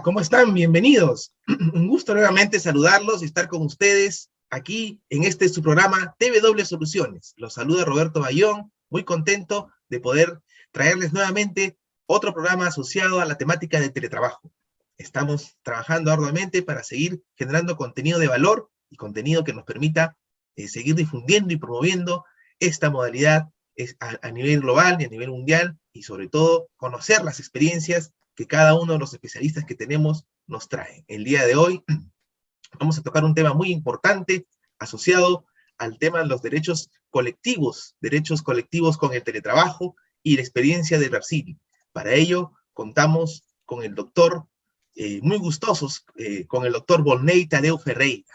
¿cómo están? Bienvenidos. Un gusto nuevamente saludarlos y estar con ustedes aquí en este su programa TW Soluciones. Los saluda Roberto Bayón, muy contento de poder traerles nuevamente otro programa asociado a la temática de teletrabajo. Estamos trabajando arduamente para seguir generando contenido de valor y contenido que nos permita seguir difundiendo y promoviendo esta modalidad a nivel global y a nivel mundial, y sobre todo conocer las experiencias que cada uno de los especialistas que tenemos nos trae. El día de hoy vamos a tocar un tema muy importante asociado al tema de los derechos colectivos con el teletrabajo y la experiencia de Brasil. Para ello contamos con el doctor, muy gustosos, con el doctor Volney Tadeu Ferreira.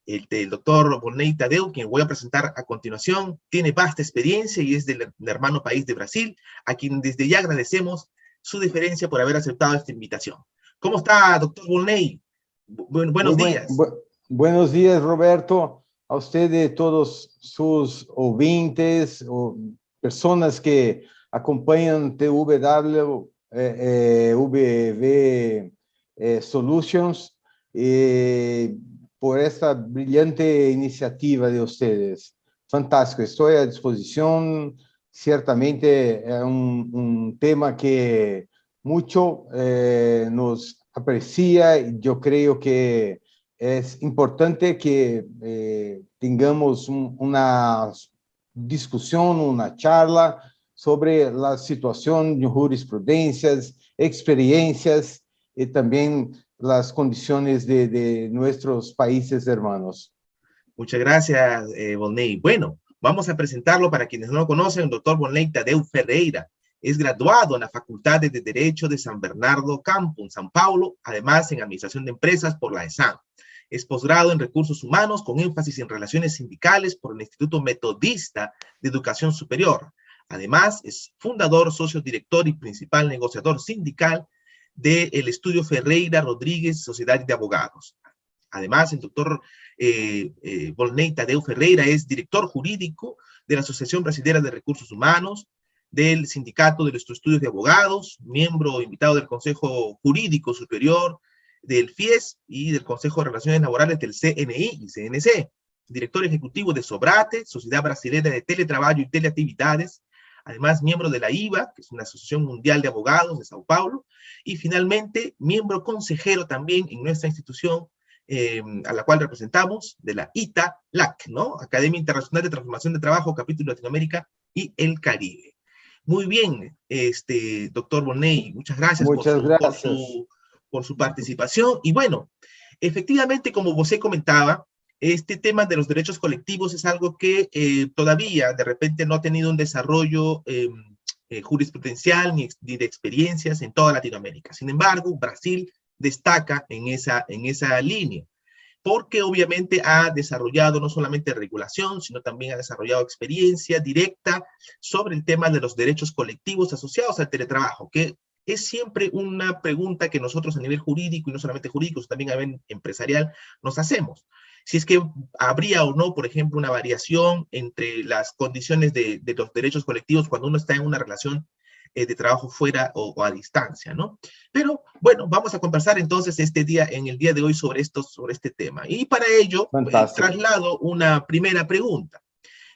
El doctor Volney Tadeu, quien voy a presentar a continuación, tiene vasta experiencia y es del hermano país de Brasil, a quien desde ya agradecemos su deferencia por haber aceptado esta invitación. ¿Cómo está, doctor Volney? Buenos días. Buenos días, Roberto. A usted y a todos sus ouvintes, personas que acompañan TWV Solutions, por esta brillante iniciativa de ustedes. Fantástico, estoy a disposición. Ciertamente es un tema que mucho nos aprecia. Yo creo que es importante que tengamos una discusión, una charla sobre la situación de jurisprudencias, experiencias y también las condiciones de nuestros países hermanos. Muchas gracias, Volney. Bueno, vamos a presentarlo para quienes no lo conocen. El doctor Volney Tadeu Ferreira es graduado en la Facultad de Derecho de San Bernardo Campo, en São Paulo, además en Administración de Empresas por la ESAM. Es posgrado en Recursos Humanos con énfasis en Relaciones Sindicales por el Instituto Metodista de Educación Superior. Además, es fundador, socio director y principal negociador sindical del Estudio Ferreira Rodríguez Sociedad de Abogados. Además, el doctor Volney Tadeu Ferreira es director jurídico de la Asociación Brasileña de Recursos Humanos, del Sindicato de los Estudios de Abogados, miembro invitado del Consejo Jurídico Superior, del FIES y del Consejo de Relaciones Laborales del CNI y CNC, director ejecutivo de Sobrate, Sociedad Brasileña de Teletrabajo y Teleactividades, además miembro de la IVA, que es una asociación mundial de abogados de Sao Paulo, y finalmente miembro consejero también en nuestra institución, a la cual representamos, de la ITA-LAC, ¿no? Academia Internacional de Transformación de Trabajo, capítulo Latinoamérica y el Caribe. Muy bien, doctor Volney, muchas gracias, por su participación. Y bueno, efectivamente, como usted comentaba, este tema de los derechos colectivos es algo que todavía de repente no ha tenido un desarrollo jurisprudencial ni de experiencias en toda Latinoamérica. Sin embargo, Brasil destaca en esa línea, porque obviamente ha desarrollado no solamente regulación, sino también ha desarrollado experiencia directa sobre el tema de los derechos colectivos asociados al teletrabajo, que es siempre una pregunta que nosotros a nivel jurídico, y no solamente jurídico, sino también a nivel empresarial, nos hacemos. Si es que habría o no, por ejemplo, una variación entre las condiciones de los derechos colectivos cuando uno está en una relación de trabajo fuera o a distancia, ¿no? Pero bueno, vamos a conversar entonces en el día de hoy sobre este tema. Y para ello, traslado una primera pregunta.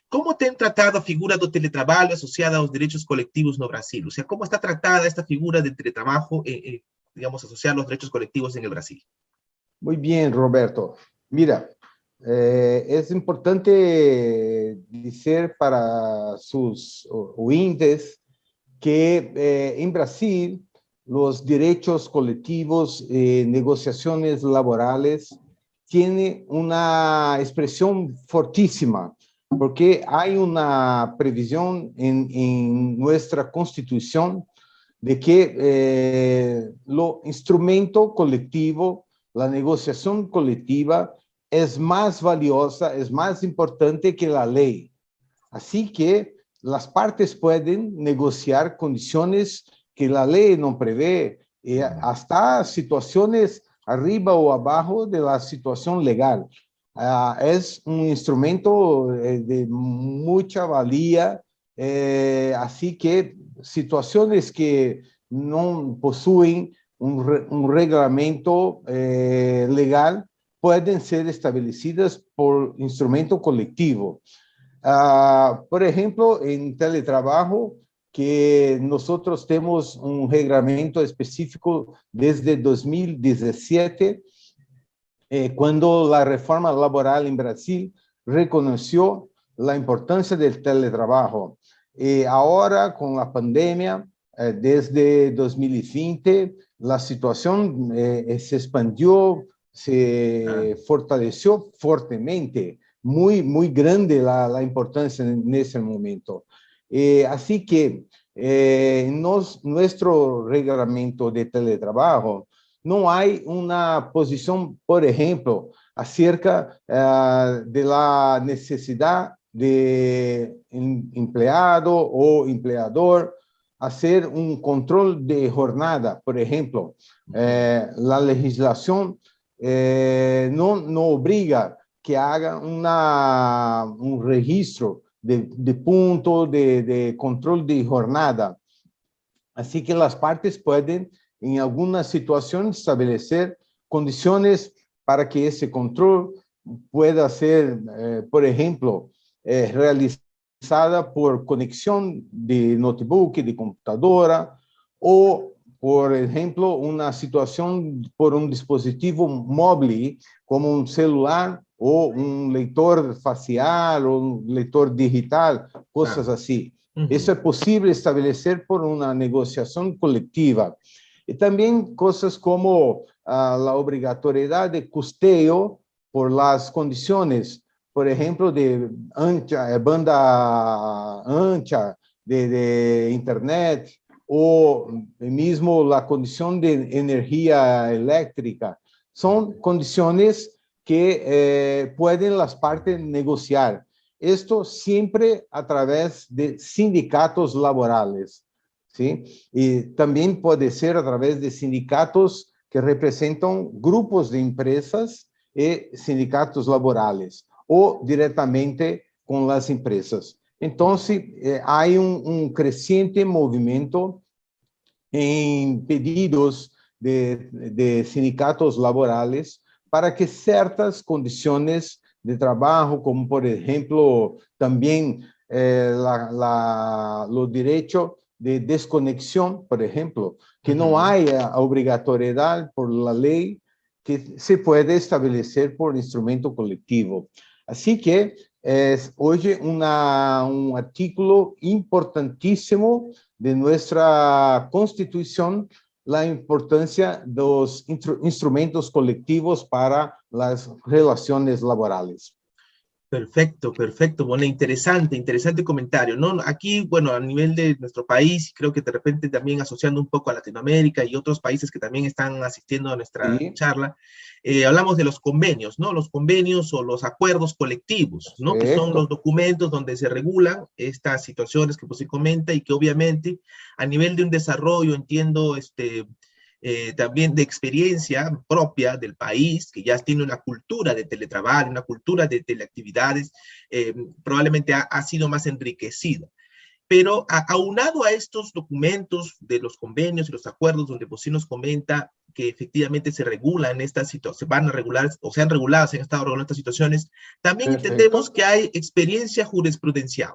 ¿Cómo tem tratado a figura do teletrabalho asociada aos direitos coletivos no Brasil? O sea, ¿cómo está tratada esta figura del teletrabajo, digamos, asociada a los derechos colectivos en el Brasil? Muy bien, Roberto. Mira, es importante decir para sus oyentes que en Brasil los derechos colectivos y negociaciones laborales tienen una expresión fortísima, porque hay una previsión en nuestra Constitución de que lo instrumento colectivo, la negociación colectiva, es más valiosa, es más importante que la ley. Así que las partes pueden negociar condiciones que la ley no prevé, hasta situaciones arriba o abajo de la situación legal. Es un instrumento de mucha valía, así que situaciones que no poseen un reglamento legal, pueden ser establecidas por instrumento colectivo. Por ejemplo, en teletrabajo, que nosotros tenemos un reglamento específico desde 2017, cuando la reforma laboral en Brasil reconoció la importancia del teletrabajo. Ahora, con la pandemia, desde 2020, la situación se expandió, se fortaleció fuertemente, muy grande la importancia en ese momento. Así que nuestro reglamento de teletrabajo no hay una posición, por ejemplo, acerca de la necesidad de empleado o empleador hacer un control de jornada, por ejemplo. La legislación no obliga que haga un registro de punto de control de jornada. Así que las partes pueden, en alguna situación, establecer condiciones para que ese control pueda ser, por ejemplo, realizada por conexión de notebook, de computadora, o, por ejemplo, una situación por un dispositivo móvil, como un celular o un lector facial o un lector digital, cosas así. Eso es posible establecer por una negociación colectiva. Y también cosas como la obligatoriedad de costeo por las condiciones, por ejemplo, de banda ancha, de internet, o mismo la condición de energía eléctrica. Son condiciones que pueden las partes negociar. Esto siempre a través de sindicatos laborales, ¿sí? Y también puede ser a través de sindicatos que representan grupos de empresas y sindicatos laborales, o directamente con las empresas. Entonces, hay un creciente movimiento en pedidos de sindicatos laborales para que ciertas condiciones de trabajo, como por ejemplo también los derechos de desconexión, por ejemplo, que no haya obligatoriedad por la ley, que se puede establecer por instrumento colectivo. Así que es hoy un artículo importantísimo de nuestra Constitución, la importancia de los instrumentos colectivos para las relaciones laborales. Perfecto, perfecto. Bueno, interesante comentario, ¿no? Aquí, bueno, a nivel de nuestro país, creo que de repente también asociando un poco a Latinoamérica y otros países que también están asistiendo a nuestra charla, hablamos de los convenios, ¿no? Los convenios o los acuerdos colectivos, ¿no? Que son los documentos donde se regulan estas situaciones que pues se comenta y que obviamente a nivel de un desarrollo, entiendo, también de experiencia propia del país, que ya tiene una cultura de teletrabajo, una cultura de teleactividades, probablemente ha sido más enriquecida. Pero aunado a estos documentos de los convenios y los acuerdos donde pues sí nos comenta que efectivamente se regulan estas situaciones, se van a regular o se han regulado, se han estado regulando estas situaciones, también entendemos que hay experiencia jurisprudencial.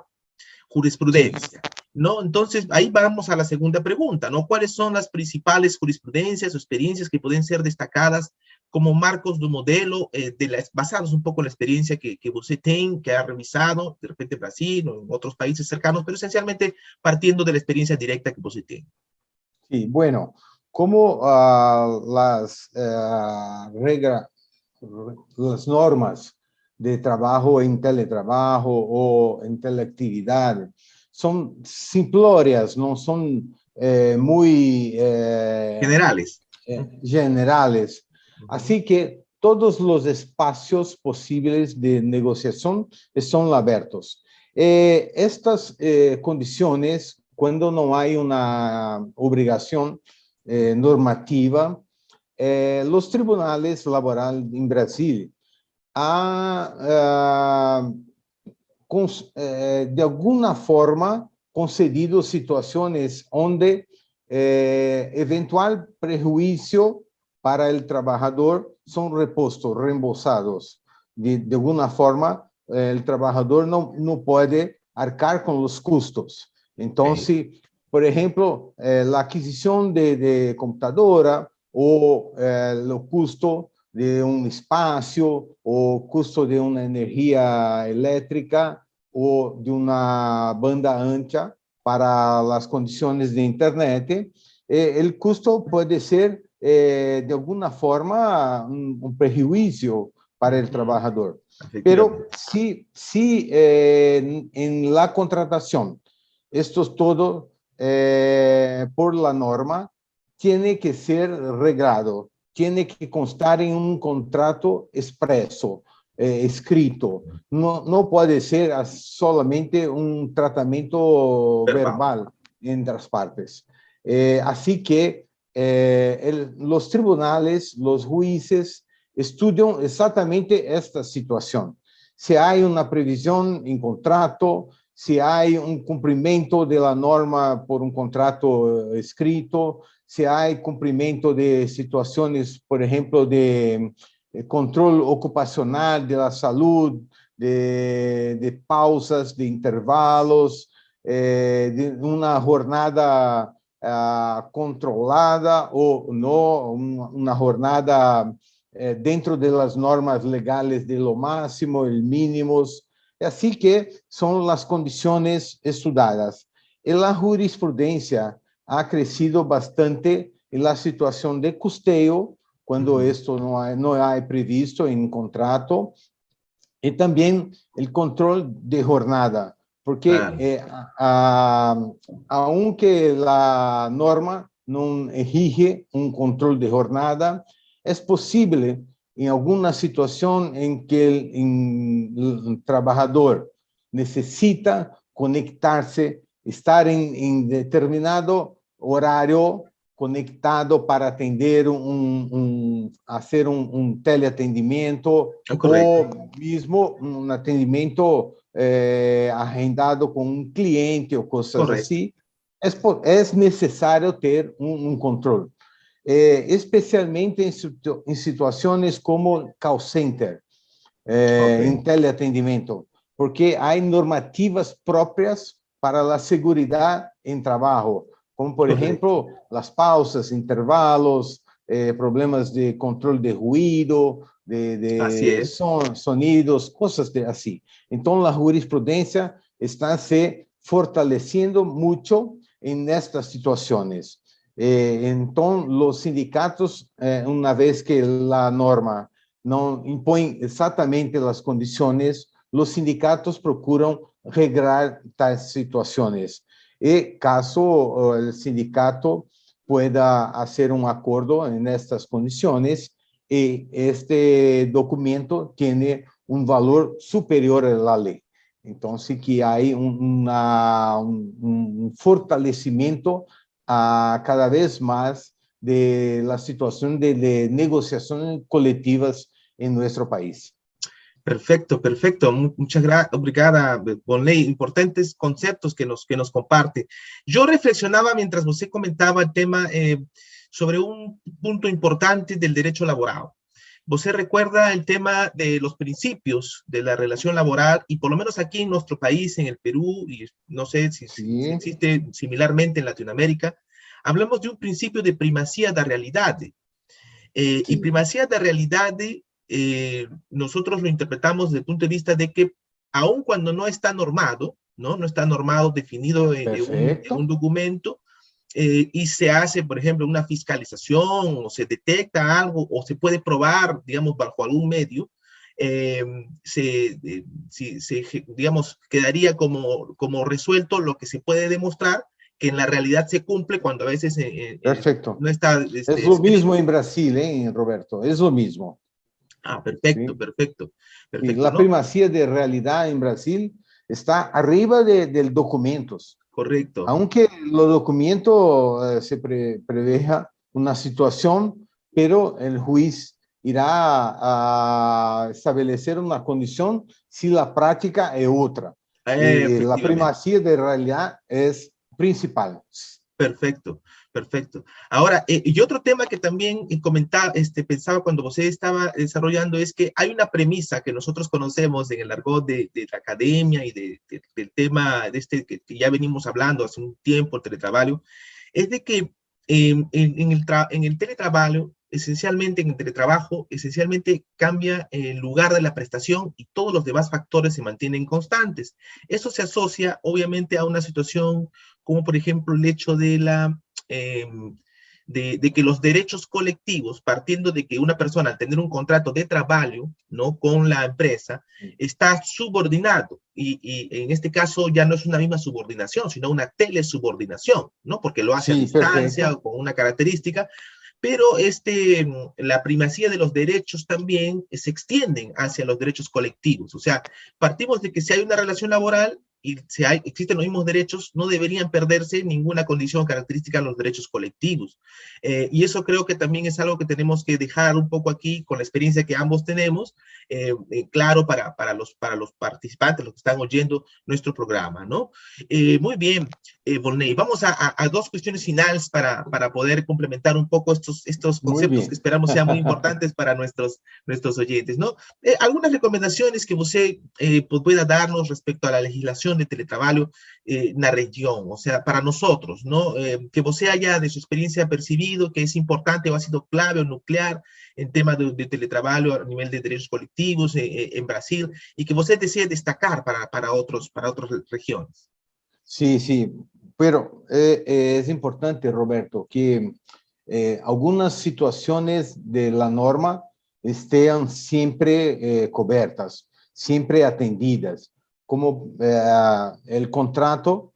Jurisprudencia, ¿no? Entonces, ahí vamos a la segunda pregunta, ¿no? ¿Cuáles son las principales jurisprudencias o experiencias que pueden ser destacadas como marcos de un modelo basados un poco en la experiencia que usted tiene, que ha revisado, de repente en Brasil o en otros países cercanos, pero esencialmente partiendo de la experiencia directa que usted tiene? Sí, bueno, como las normas de trabajo en teletrabajo o en teleactividad son simplóreas, no son muy generales. Generales. Así que todos los espacios posibles de negociación son abiertos. Estas condiciones, cuando no hay una obligación normativa, los tribunales laborales en Brasil de alguna forma concedido situaciones donde eventual prejuicio para el trabajador son repostos, reembolsados. De alguna forma, el trabajador no puede arcar con los costos. Entonces, por ejemplo, la adquisición de computadora o el costo de un espacio o costo de una energía eléctrica o de una banda ancha para las condiciones de Internet, el costo puede ser de alguna forma un prejuicio para el trabajador. Pero si en la contratación esto es todo por la norma, tiene que ser reglado, tiene que constar en un contrato expreso, escrito. No puede ser solamente un tratamiento verbal entre las partes. Así que los tribunales, los jueces, estudian exactamente esta situación. Si hay una previsión en contrato, si hay un cumplimiento de la norma por un contrato escrito, si hay cumplimiento de situaciones, por ejemplo, de control ocupacional de la salud, de pausas, de intervalos, de una jornada controlada o no, una jornada dentro de las normas legales de lo máximo, el mínimos. Así que son las condiciones estudiadas. Y la jurisprudencia ha crecido bastante en la situación de costeo, cuando esto no hay previsto en contrato, y también el control de jornada, porque aunque la norma no exige un control de jornada, es posible en alguna situación en que el trabajador necesita conectarse, estar en determinado horario conectado para atender hacer un teleatendimiento o mismo un atendimiento agendado con un cliente o cosas así. Es necesario tener un control. Especialmente en situaciones como call center, en teleatendimiento, porque hay normativas propias para la seguridad en trabajo, como por ejemplo las pausas, intervalos, problemas de control de ruido, de sonidos, cosas así. Entonces la jurisprudencia está se fortaleciendo mucho en estas situaciones. Entonces los sindicatos, una vez que la norma no impõe exatamente as condições, os sindicatos procuram regrar tais situações. E caso o sindicato pueda fazer um acordo nestas condições, e este documento tem um valor superior à lei. Então, que há um fortalecimento cada vez mais de la situación de negociaciones colectivas en nuestro país. Perfecto, perfecto. Muchas gracias, obrigada, Volney. Importantes conceptos que nos comparte. Yo reflexionaba mientras usted comentaba el tema sobre un punto importante del derecho laboral. Usted recuerda el tema de los principios de la relación laboral y por lo menos aquí en nuestro país, en el Perú, y no sé si existe similarmente en Latinoamérica, hablamos de un principio de primacía de realidad. Y primacía de realidad, nosotros lo interpretamos desde el punto de vista de que aun cuando no está normado, no está normado, definido en un documento, y se hace, por ejemplo, una fiscalización, o se detecta algo, o se puede probar, digamos, bajo algún medio, digamos, quedaría como resuelto lo que se puede demostrar, que en la realidad se cumple cuando a veces no está... es lo mismo en Brasil, Roberto, es lo mismo. Ah, perfecto, ¿sí? perfecto. Y la primacía de realidad en Brasil está arriba de documentos. Correcto. Aunque los documentos se preveja una situación, pero el juez irá a establecer una condición si la práctica es otra. La primacía de realidad es principal. Perfecto, Perfecto. Ahora, y otro tema que también comentaba, pensaba cuando usted estaba desarrollando es que hay una premisa que nosotros conocemos en el argot de la academia y del tema de que ya venimos hablando hace un tiempo, el teletrabajo, es de que en el teletrabajo, esencialmente en el teletrabajo, esencialmente cambia el lugar de la prestación y todos los demás factores se mantienen constantes. Eso se asocia obviamente a una situación como por ejemplo el hecho de eh, de que los derechos colectivos, partiendo de que una persona al tener un contrato de trabajo, ¿no? Con la empresa, está subordinado. Y en este caso ya no es una misma subordinación, sino una telesubordinación, ¿no? Porque lo hace a Sí, distancia perfecto. o con una característica, pero la primacía de los derechos también se extienden hacia los derechos colectivos. O sea, partimos de que si hay una relación laboral y existen los mismos derechos, no deberían perderse ninguna condición característica de los derechos colectivos. Y eso creo que también es algo que tenemos que dejar un poco aquí con la experiencia que ambos tenemos, claro para los participantes, los que están oyendo nuestro programa, ¿no? Muy bien, Volney. Vamos a dos cuestiones finales para poder complementar un poco estos Muy conceptos que bien. esperamos sean muy importantes para nuestros oyentes, ¿no? Algunas recomendaciones que usted pues pueda darnos respecto a la legislación de teletrabajo en la región, o sea, para nosotros, ¿no? Que usted haya de su experiencia percibido que es importante o ha sido clave o nuclear en temas de teletrabajo a nivel de derechos colectivos en Brasil y que usted desee destacar para otras regiones. Sí, sí, pero es importante, Roberto, que algunas situaciones de la norma estén siempre cobertas, siempre atendidas. Como el contrato,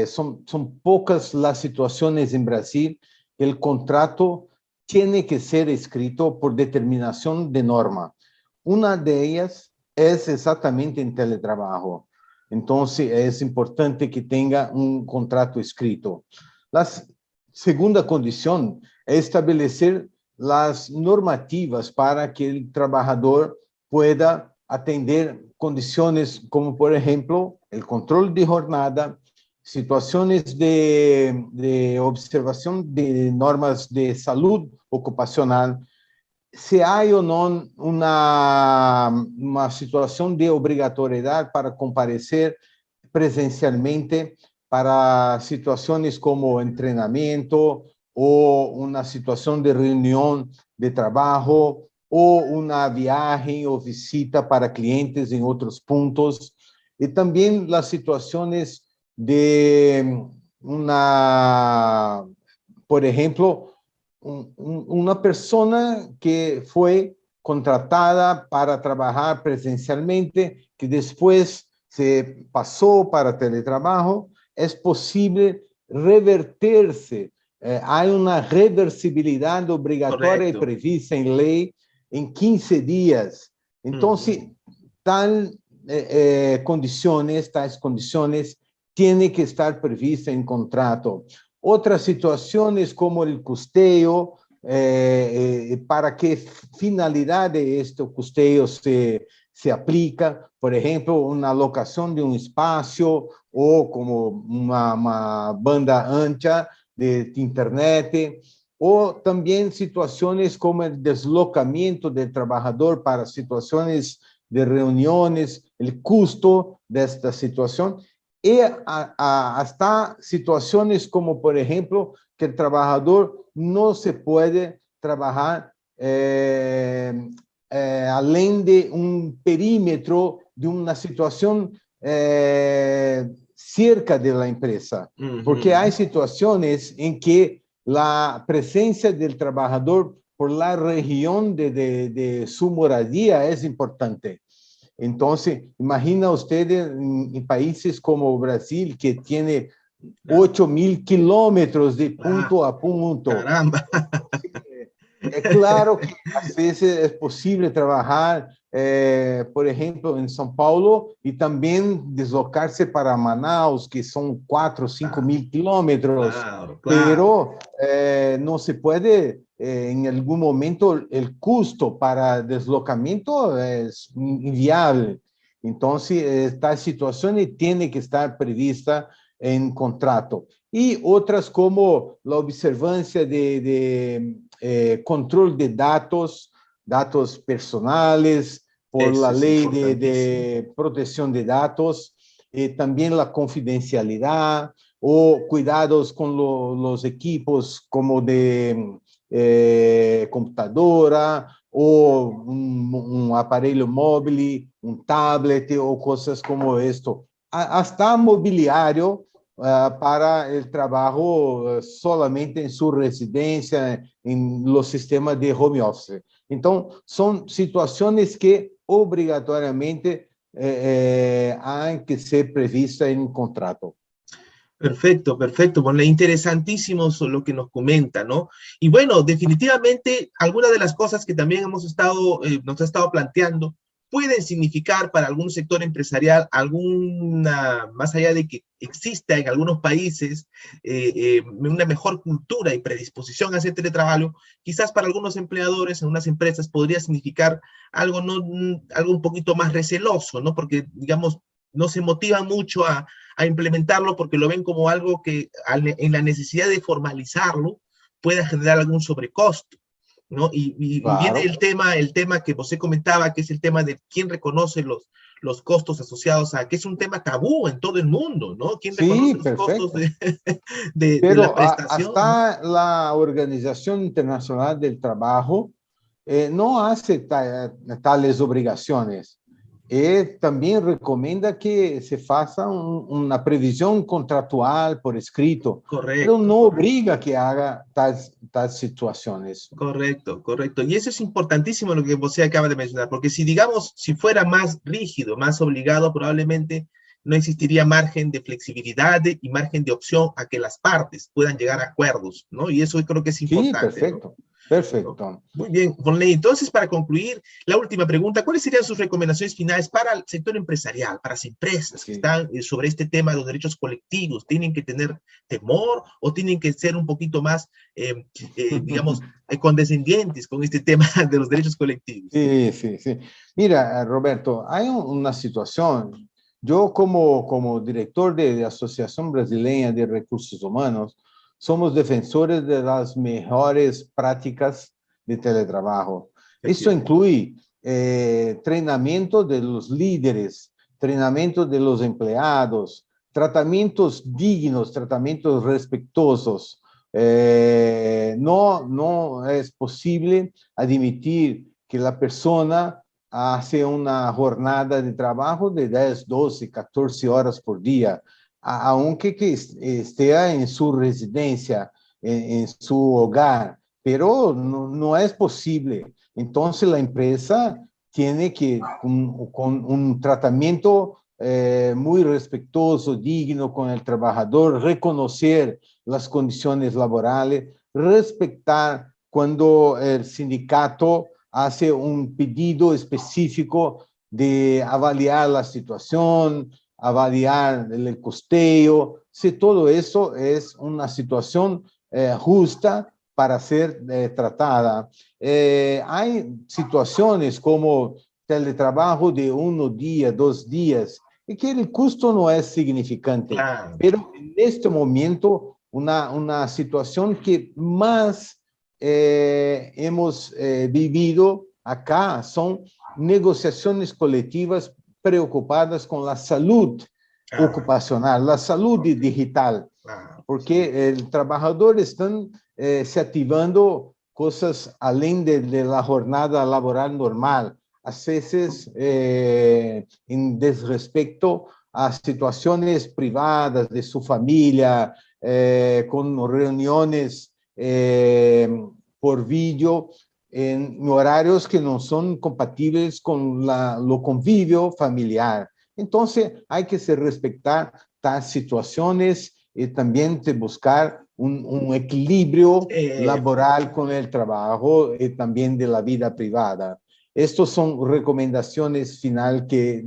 son pocas las situaciones en Brasil que el contrato tiene que ser escrito por determinación de norma. Una de ellas es exactamente en teletrabajo. Entonces, es importante que tenga un contrato escrito. La segunda condición es establecer las normativas para que el trabajador pueda atender condiciones como, por ejemplo, el control de jornada, situaciones de observación de normas de salud ocupacional, se hay o no una situación de obligatoriedad para comparecer presencialmente para situaciones como entrenamiento o una situación de reunión de trabajo o una viaje o visita para clientes en otros puntos. Y también las situaciones de por ejemplo, una persona que fue contratada para trabajar presencialmente, que después se pasó para teletrabajo, es posible revertirse. Hay una reversibilidad obligatoria y Correcto. prevista en ley en 15 días. Entonces, tais condiciones tienen que estar previstas en contrato. Otras situaciones como el custeo, para qué finalidad de este custeo se aplica, por ejemplo, una locación de un espacio o como una banda ancha de internet, o también situaciones como el deslocamiento del trabajador para situaciones de reuniones, el costo de esta situación. Y hasta situaciones como, por ejemplo, que el trabajador no se puede trabajar além de un perímetro de una situación cerca de la empresa. Porque hay situaciones en que la presencia del trabajador por la región de su moradía es importante. Entonces, imagina usted en países como Brasil, que tiene 8.000 kilómetros de punto a punto. Caramba. Es claro que a veces es posible trabajar, por ejemplo, en São Paulo y también deslocarse para Manaus, que son 4 o 5.000 kilómetros, Claro, claro. pero no se puede, en algún momento el costo para deslocamiento es inviable. Entonces, esta situación tiene que estar prevista en contrato. y otras como la observancia control de datos personales, por la Eso es ley importantísimo. de protección de datos, también la confidencialidad o cuidados con los equipos como de computadora o un aparelho móvil, un tablet o cosas como esto. Hasta mobiliario para el trabajo solamente en su residencia, en los sistemas de home office. Entonces, son situaciones que obrigatoriamente han que ser previstas en un contrato. Perfecto, perfecto. Bueno, interesantísimo lo que nos comenta, ¿no? Y bueno, definitivamente, algunas de las cosas que también nos ha estado planteando, pueden significar para algún sector empresarial más allá de que exista en algunos países una mejor cultura y predisposición a hacer teletrabajo, quizás para algunos empleadores en unas empresas podría significar algo, algo un poquito más receloso, ¿no? Porque, digamos, no se motivan mucho a implementarlo porque lo ven como algo que en la necesidad de formalizarlo pueda generar algún sobrecosto, ¿no? Y viene Claro. el tema que usted comentaba, que es el tema de quién reconoce los costos asociados a, que es un tema tabú en todo el mundo, ¿no? ¿Quién Sí, reconoce los costos perfecto. de la Pero prestación, ¿no? hasta la Organización Internacional del Trabajo no hace tales obligaciones. También recomienda que se faça una previsión contractual por escrito, pero Correcto, no correcto. obliga que haga tais situaciones. Correcto, correcto. Y eso es importantísimo lo que usted acaba de mencionar, porque si digamos, si fuera más rígido, más obligado, probablemente no existiría margen de flexibilidad y margen de opción a que las partes puedan llegar a acuerdos, ¿no? Y eso creo que es Sí, importante, ¿no? perfecto, ¿No? perfecto. Muy bien, Vonley. Entonces, para concluir, la última pregunta, ¿cuáles serían sus recomendaciones finales para el sector empresarial, para las empresas que Sí. están sobre este tema de los derechos colectivos? ¿Tienen que tener temor o tienen que ser un poquito más, digamos, condescendientes con este tema de los derechos colectivos? Sí, sí, sí. Mira, Roberto, hay una situación. Yo como director de Asociación Brasileña de Recursos Humanos, somos defensores de las mejores prácticas de teletrabajo. Esto Efectivamente. incluye entrenamiento de los líderes, entrenamiento de los empleados, tratamientos dignos, tratamientos respetuosos. No es posible admitir que la persona hace una jornada de trabajo de 10, 12, 14 horas por día, aunque que esté en su residencia, en su hogar, pero no es posible. Entonces la empresa tiene que, con un tratamiento muy respetuoso, digno con el trabajador, reconocer las condiciones laborales, respetar cuando el sindicato hace un pedido específico de avaliar la situación, avaliar el costeo, si todo eso es una situación justa para ser tratada. Hay situaciones como teletrabajo de 1 día, 2 días, y que el costo no es significante, Claro. pero en este momento una situación que más hemos vivido acá son negociaciones colectivas preocupadas con la salud Ah, ocupacional, la salud digital, ah, porque el trabajador están se activando cosas além de la jornada laboral normal, a veces en desrespecto a situaciones privadas de su familia, con reuniones por vídeo en horarios que no son compatibles con lo convivio familiar. Entonces, hay que se respetar las situaciones y también de buscar un equilibrio laboral con el trabajo y también de la vida privada. Estas son recomendaciones final que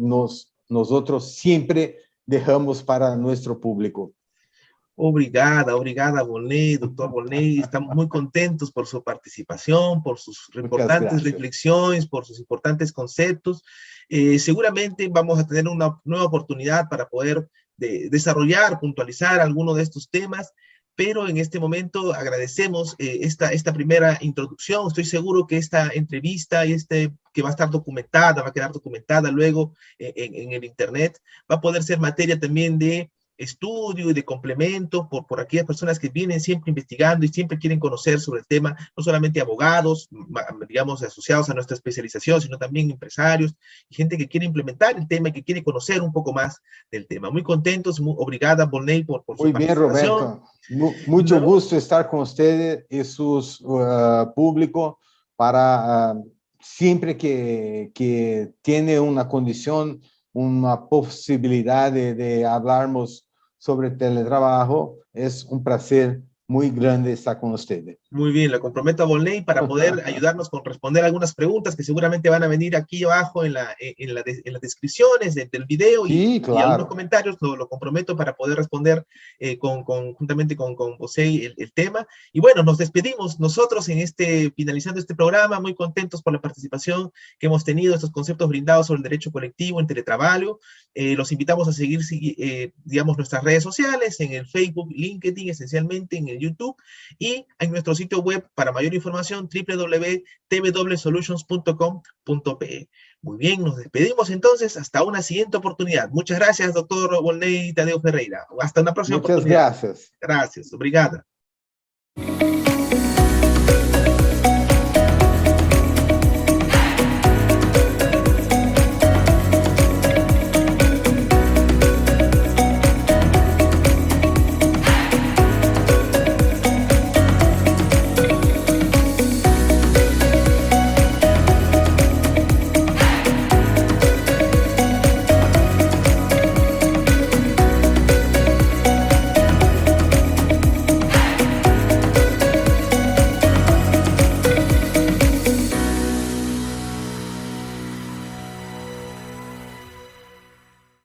nosotros siempre dejamos para nuestro público. Obrigada, Volney, doctor Volney. Estamos muy contentos por su participación, por sus importantes reflexiones, por sus importantes conceptos. Seguramente vamos a tener una nueva oportunidad para poder desarrollar, puntualizar alguno de estos temas, pero en este momento agradecemos esta primera introducción. Estoy seguro que esta entrevista y que va a estar documentada, va a quedar documentada luego en el internet, va a poder ser materia también de estudio y de complemento por aquellas personas que vienen siempre investigando y siempre quieren conocer sobre el tema, no solamente abogados, digamos, asociados a nuestra especialización, sino también empresarios y gente que quiere implementar el tema y que quiere conocer un poco más del tema. Muy contentos, obrigada, Volney, por su participación. Roberto. Mucho gusto estar con ustedes y sus público para siempre que tiene una condición, una posibilidad de hablarmos sobre teletrabajo. Es un placer muy grande estar con ustedes. Muy bien, le comprometo a Volney para poder ayudarnos con responder algunas preguntas que seguramente van a venir aquí abajo en las descripciones del video sí, claro. Y algunos comentarios, lo comprometo para poder responder juntamente con José el tema. Y bueno, nos despedimos nosotros finalizando este programa, muy contentos por la participación que hemos tenido, estos conceptos brindados sobre el derecho colectivo en teletrabajo. Los invitamos a seguir, digamos, nuestras redes sociales, en el Facebook, LinkedIn, esencialmente en el YouTube, y en nuestro sitio web para mayor información www.twsolutions.com.pe. Muy bien, nos despedimos entonces hasta una siguiente oportunidad. Muchas gracias, doctor Volney Tadeu Ferreira. Hasta una próxima oportunidad. Muchas gracias. Gracias, obrigada.